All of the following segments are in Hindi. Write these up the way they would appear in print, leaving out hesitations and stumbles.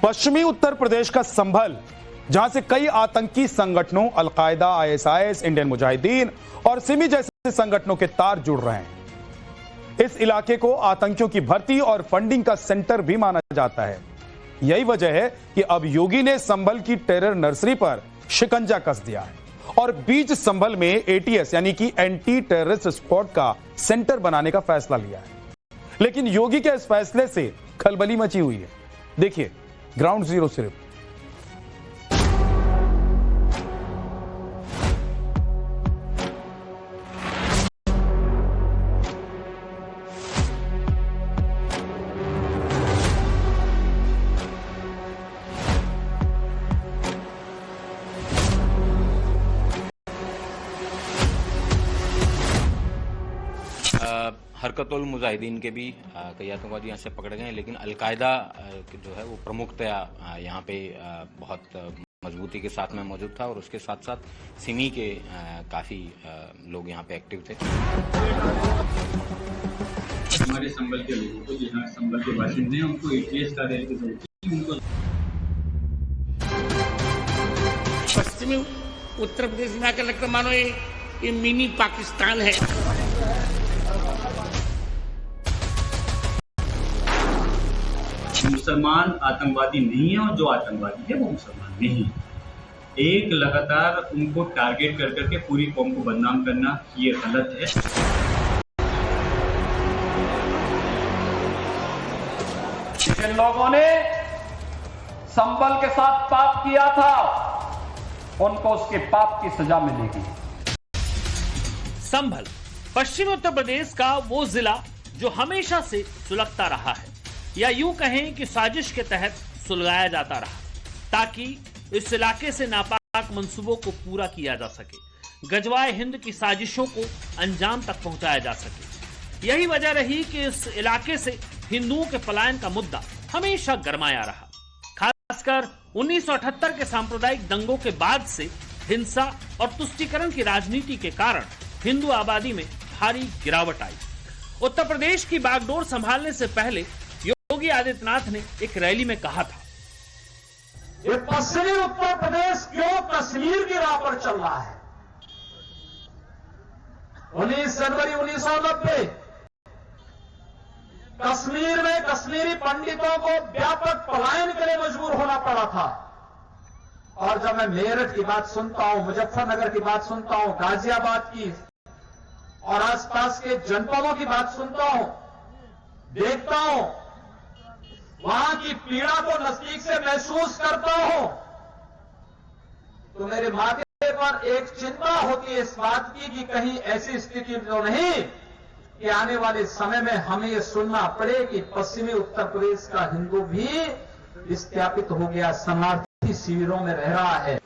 पश्चिमी उत्तर प्रदेश का संभल, जहां से कई आतंकी संगठनों अलकायदा, आईएसआईएस, इंडियन मुजाहिदीन और सिमी जैसे संगठनों के तार जुड़ रहे हैं। इस इलाके को आतंकियों की भर्ती और फंडिंग का सेंटर भी माना जाता है। यही वजह है कि अब योगी ने संभल की टेरर नर्सरी पर शिकंजा कस दिया है और बीच संभल में एटीएस यानी कि एंटी टेररिस्ट स्क्वाड का सेंटर बनाने का फैसला लिया है। लेकिन योगी के इस फैसले से खलबली मची हुई है। देखिए ग्राउंड जीरो से रिपोर्ट। हरकत उल मुजाहिदीन के भी कई आतंकवादी यहाँ से पकड़े गए हैं, लेकिन अलकायदा जो है वो प्रमुखतया यहाँ पे बहुत मजबूती के साथ में मौजूद था और उसके साथ साथ सिमी के काफ़ी लोग यहाँ पे एक्टिव थे। हमारे संभल के लोगों को, जो संभल के बाशिंदे हैं, उनको एटीएस का रहने की जरूरत है। उनको पश्चिमी उत्तर प्रदेश में आकर लगता मानो ये मिनी पाकिस्तान है। मुसलमान आतंकवादी नहीं है और जो आतंकवादी है वो मुसलमान नहीं है। एक लगातार उनको टारगेट कर करके पूरी कौम को बदनाम करना ये गलत है। जिन लोगों ने संभल के साथ पाप किया था उनको उसके पाप की सजा मिलेगी। संभल पश्चिमी उत्तर प्रदेश का वो जिला जो हमेशा से सुलगता रहा है, या यूं कहें कि साजिश के तहत सुलगाया जाता रहा, ताकि इस इलाके से नापाक मंसूबों को पूरा किया जा सके, गजवाए हिंद की साजिशों को अंजाम तक पहुंचाया जा सके। यही वजह रही कि इस इलाके से हिंदुओं के पलायन का मुद्दा हमेशा गरमाया रहा। खासकर 1978 के सांप्रदायिक दंगों के बाद से हिंसा और तुष्टीकरण की राजनीति के कारण हिंदू आबादी में भारी गिरावट आई। उत्तर प्रदेश की बागडोर संभालने से पहले योगी आदित्यनाथ ने एक रैली में कहा था, ये पश्चिमी उत्तर प्रदेश क्यों कश्मीर की राह पर चल रहा है। 19 जनवरी 1990 कश्मीर में कश्मीरी पंडितों को व्यापक पलायन के लिए मजबूर होना पड़ा था। और जब मैं मेरठ की बात सुनता हूं, मुजफ्फरनगर की बात सुनता हूं, गाजियाबाद की और आसपास के जनपदों की बात सुनता हूं, देखता हूं, वहां की पीड़ा को नजदीक से महसूस करता हूं, तो मेरे माथे पर एक चिंता होती है इस बात की कि कहीं ऐसी स्थिति तो नहीं कि आने वाले समय में हमें यह सुनना पड़े कि पश्चिमी उत्तर प्रदेश का हिंदू भी विस्थापित हो गया, शरणार्थी शिविरों में रह रहा है।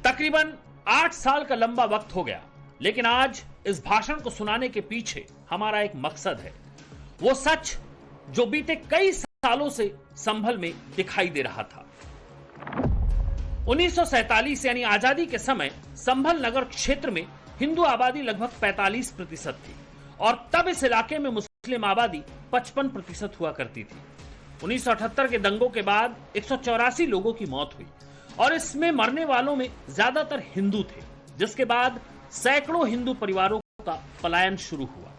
तकरीबन 8 साल का लंबा वक्त हो गया, लेकिन आज इस भाषण को सुनाने के पीछे हमारा एक मकसद है, वो सच जो बीते कई सालों से संभल में दिखाई दे रहा था। 1947 यानी आजादी के समय संभल नगर क्षेत्र में हिंदू आबादी लगभग 45% थी और तब इस इलाके में मुस्लिम आबादी 55% हुआ करती थी। 1978 के दंगों के बाद 184 लोगों की मौत हुई और इसमें मरने वालों में ज्यादातर हिंदू थे, जिसके बाद सैकड़ों हिंदू परिवारों का पलायन शुरू हुआ।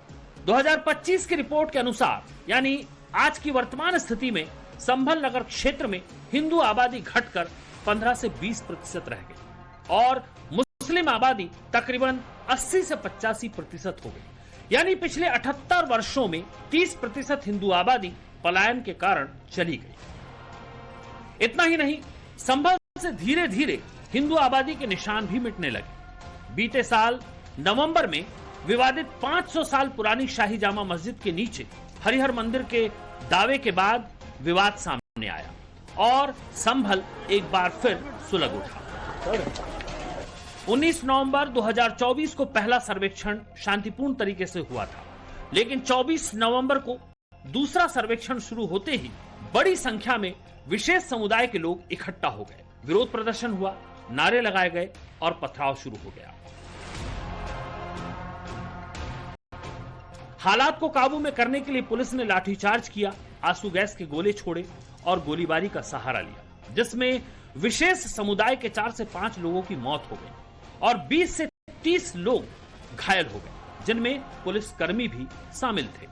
2025 की रिपोर्ट के अनुसार यानी आज की वर्तमान स्थिति में संभल नगर क्षेत्र में हिंदू आबादी घटकर 15 से 20% रह गई और मुस्लिम आबादी तकरीबन 80 से 85% हो गई। यानी पिछले 78 वर्षों में 30% हिंदू आबादी पलायन के कारण चली गई। इतना ही नहीं, संभल से धीरे धीरे हिंदू आबादी के निशान भी मिटने लगे। बीते साल नवंबर में विवादित 500 साल पुरानी शाही जामा मस्जिद के नीचे हरिहर मंदिर के दावे के बाद विवाद सामने आया और संभल एक बार फिर सुलग उठा। 19 नवंबर 2024 को पहला सर्वेक्षण शांतिपूर्ण तरीके से हुआ था, लेकिन 24 नवंबर को दूसरा सर्वेक्षण शुरू होते ही बड़ी संख्या में विशेष समुदाय के लोग इकट्ठा हो गए। विरोध प्रदर्शन हुआ, नारे लगाए गए और पथराव शुरू हो गया। हालात को काबू में करने के लिए पुलिस ने लाठीचार्ज किया, आंसू गैस के गोले छोड़े और गोलीबारी का सहारा लिया, जिसमें विशेष समुदाय के 4 से 5 लोगों की मौत हो गई और 20 से 30 लोग घायल हो गए, जिनमें पुलिसकर्मी भी शामिल थे।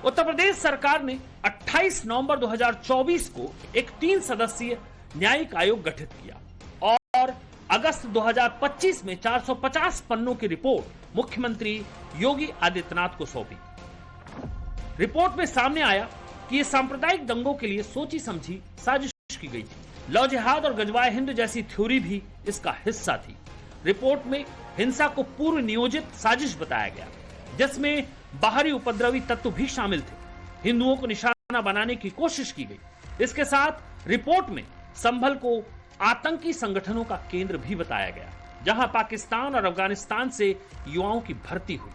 उत्तर प्रदेश सरकार ने 28 नवंबर 2024 को एक 3 सदस्यीय न्यायिक आयोग गठित किया और अगस्त 2025 में 450 पन्नों की रिपोर्ट मुख्यमंत्री योगी आदित्यनाथ को सौंपी। रिपोर्ट में सामने आया कि ये सांप्रदायिक दंगों के लिए सोची समझी साजिश की गई थी। लव जिहाद और गजवाए हिंद जैसी थ्योरी भी इसका हिस्सा थी। रिपोर्ट में हिंसा को पूर्व नियोजित साजिश बताया गया, जिसमें बाहरी उपद्रवी तत्व भी शामिल थे। हिंदुओं को निशाना बनाने की कोशिश की गई। इसके साथ रिपोर्ट में संभल को आतंकी संगठनों का केंद्र भी बताया गया, जहां पाकिस्तान और अफगानिस्तान से युवाओं की भर्ती हुई।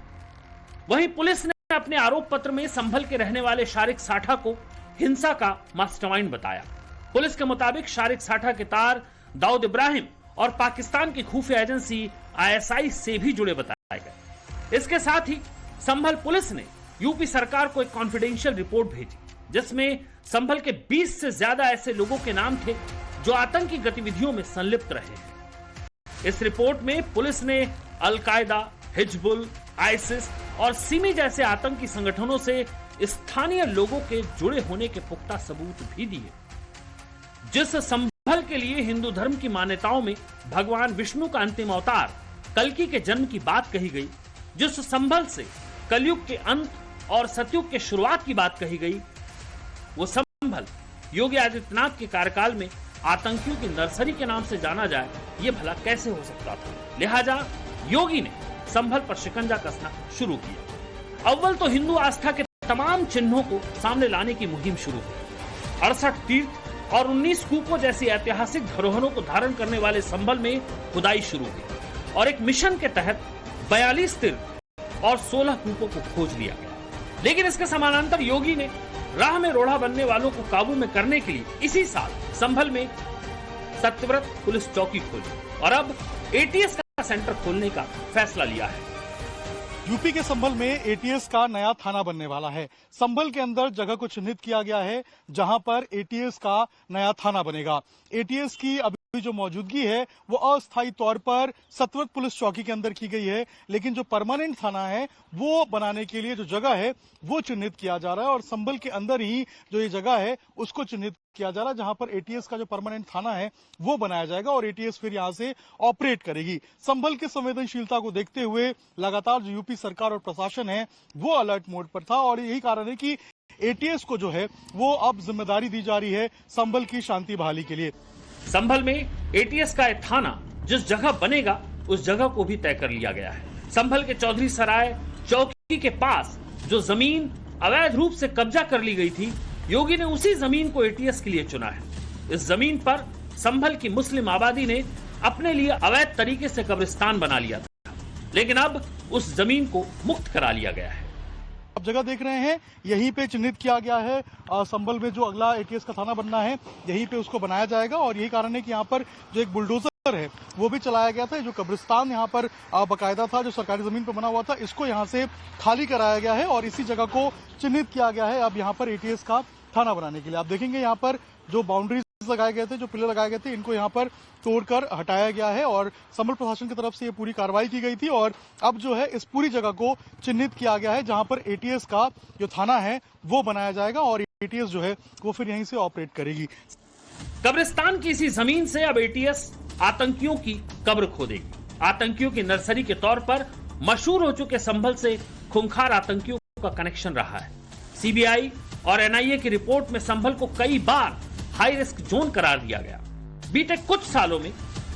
वहीं पुलिस ने अपने आरोप पत्र में संभल के रहने वाले शारिक साठा को हिंसा का मास्टरमाइंड बताया। पुलिस के मुताबिक शारिक साठा के तार दाऊद इब्राहिम और पाकिस्तान की खुफिया एजेंसी ISI से भी जुड़े बताए गए। इसके साथ ही संभल पुलिस ने यूपी सरकार को एक कॉन्फिडेंशियल रिपोर्ट भेजी, जिसमें संभल के 20 से ज्यादा ऐसे लोगों के नाम थे जो आतंकी गतिविधियों में संलिप्त रहे हैं। इस रिपोर्ट में पुलिस ने अल-कायदा, हिजबुल, आइसिस और सिमी जैसे आतंकी संगठनों से स्थानीय लोगों के जुड़े होने के पुख्ता सबूत भी दिए। जिस संभल के लिए हिंदू धर्म की मान्यताओं में भगवान विष्णु का अंतिम अवतार कल्कि के जन्म की बात कही गई, जिस संभल से कलयुग के अंत और सतयुग के शुरुआत की बात कही गई, वो संभल योगी आदित्यनाथ के कार्यकाल में आतंकियों की नर्सरी के नाम से जाना जाए, ये भला कैसे हो सकता था। लिहाजा योगी ने संभल पर शिकंजा कसना शुरू किया। अव्वल तो हिंदू आस्था के तमाम चिन्हों को सामने लाने की मुहिम शुरू हुई। 68 तीर्थ और 19 कूपों जैसी ऐतिहासिक धरोहरों को धारण करने वाले संभल में खुदाई शुरू हुई और एक मिशन के तहत 42 तीर्थ और 16 कूपों को खोज लिया गया। लेकिन इसके समानांतर योगी ने राह में रोड़ा बनने वालों को काबू में करने के लिए इसी साल संभल में सत्यव्रत पुलिस चौकी खोली और अब ATS का सेंटर खोलने का फैसला लिया है। यूपी के संभल में ATS का नया थाना बनने वाला है। संभल के अंदर जगह को चिन्हित किया गया है जहां पर ATS का नया थाना बनेगा। ATS की अभी जो मौजूदगी है वो अस्थायी तौर पर सतवत पुलिस चौकी के अंदर की गई है, लेकिन जो परमानेंट थाना है वो बनाने के लिए जो जगह है वो चिन्हित किया जा रहा है और संभल के अंदर ही जो ये जगह है उसको चिन्हित किया जा रहा है, जहां पर ATS का जो परमानेंट थाना है वो बनाया जाएगा और ATS फिर यहां से ऑपरेट करेगी। संभल की संवेदनशीलता को देखते हुए लगातार जो यूपी सरकार और प्रशासन है वो अलर्ट मोड पर था और यही कारण है कि ATS को जो है वो अब जिम्मेदारी दी जा रही है संभल की शांति बहाली के लिए। संभल में ATS का एक थाना जिस जगह बनेगा उस जगह को भी तय कर लिया गया है। संभल के चौधरी सराय चौकी के पास जो जमीन अवैध रूप से कब्जा कर ली गई थी, योगी ने उसी जमीन को ATS के लिए चुना है। इस जमीन पर संभल की मुस्लिम आबादी ने अपने लिए अवैध तरीके से कब्रिस्तान बना लिया था, लेकिन अब उस जमीन को मुक्त करा लिया गया है। अब जगह देख रहे हैं यहीं पे चिन्हित किया गया है संभल में जो अगला ATS का थाना बनना है यहीं पे उसको बनाया जाएगा और यही कारण है कि यहाँ पर जो एक बुलडोजर है वो भी चलाया गया था। जो कब्रिस्तान यहाँ पर बाकायदा था जो सरकारी जमीन पर बना हुआ था, इसको यहाँ से खाली कराया गया है और इसी जगह को चिन्हित किया गया है अब यहाँ पर ATS का थाना बनाने के लिए। आप देखेंगे यहाँ पर जो बाउंड्रीज लगाए गए थे, जो पिलर लगाए गए थे, इनको यहाँ पर तोड़कर हटाया गया है और संभल प्रशासन की तरफ से ये पूरी कार्रवाई की गई थी और अब जो है इस पूरी जगह को चिन्हित किया गया है जहां पर ATS का जो थाना है वो बनाया जाएगा और ATS जो है वो फिर यहीं से ऑपरेट करेगी। कब्रिस्तान की इसी जमीन से अब ATS आतंकियों की कब्र खोदेगी। आतंकियों की नर्सरी के तौर पर मशहूर हो चुके संभल से खूंखार आतंकियों का कनेक्शन रहा है। CBI और NIA की रिपोर्ट में संभल को कई बार हाई रिस्क जोन करार दिया गया। बीते कुछ सालों में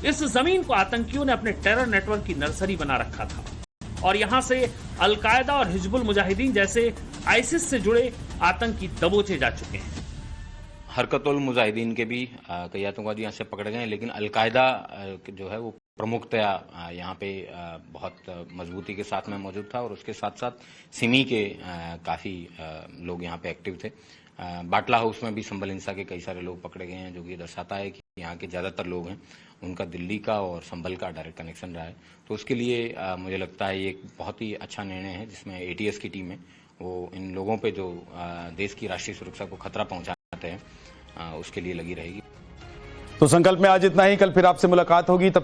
इस जमीन को आतंकियों ने अपने टेरर नेटवर्क की नर्सरी बना रखा था और यहां से अल-कायदा और हिजबुल मुजाहिदीन जैसे आइसिस से जुड़े आतंकी दबोचे जा चुके हैं। हरकतुल मुजाहिदीन के भी कई आतंकवादी यहाँ से पकड़े गए, लेकिन अल-कायदा जो है वो प्रमुखतया यहाँ पे बहुत मजबूती के साथ में मौजूद था और उसके साथ साथ सिमी के काफ़ी लोग यहाँ पे एक्टिव थे। बाटला हाउस में भी संभल हिंसा के कई सारे लोग पकड़े गए हैं, जो कि ये दर्शाता है कि यहाँ के ज़्यादातर लोग हैं उनका दिल्ली का और संभल का डायरेक्ट कनेक्शन रहा है। तो उसके लिए मुझे लगता है ये एक बहुत ही अच्छा निर्णय है जिसमें ATS की टीम है वो इन लोगों पे जो देश की राष्ट्रीय सुरक्षा को खतरा पहुँचाते हैं उसके लिए लगी रहेगी। तो संकल्प में आज इतना ही। कल फिर आपसे मुलाकात होगी। तब